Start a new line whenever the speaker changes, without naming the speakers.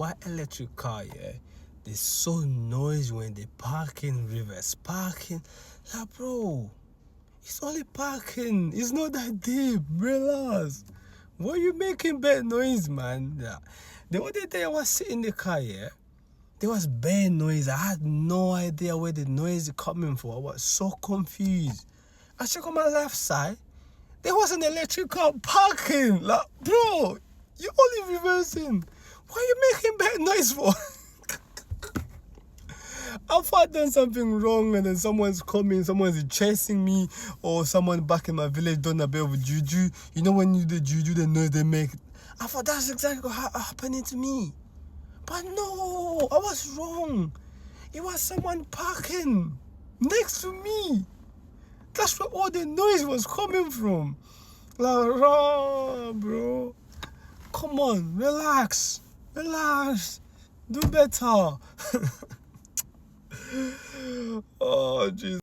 why electric car, yeah, they're so noisy when they parking, reverse parking. Like, bro, it's only parking. It's not that deep. Relax. Why you making bad noise, man? Yeah. The other day I was sitting in the car, yeah, there was bad noise. I had no idea where the noise is coming from. I was so confused. I check on my left side. There was an electric car parking. Like, bro, you only reversing. Why are you making bad noise for? I thought I'd done something wrong and then someone's coming, someone's chasing me, or someone back in my village done a bit of juju. You know when you do juju, the noise they make. I thought that's exactly what happening to me. But no, I was wrong. It was someone parking next to me. That's where all the noise was coming from. Like, raw, bro. Come on, relax. Relax. Do better. Oh, jeez.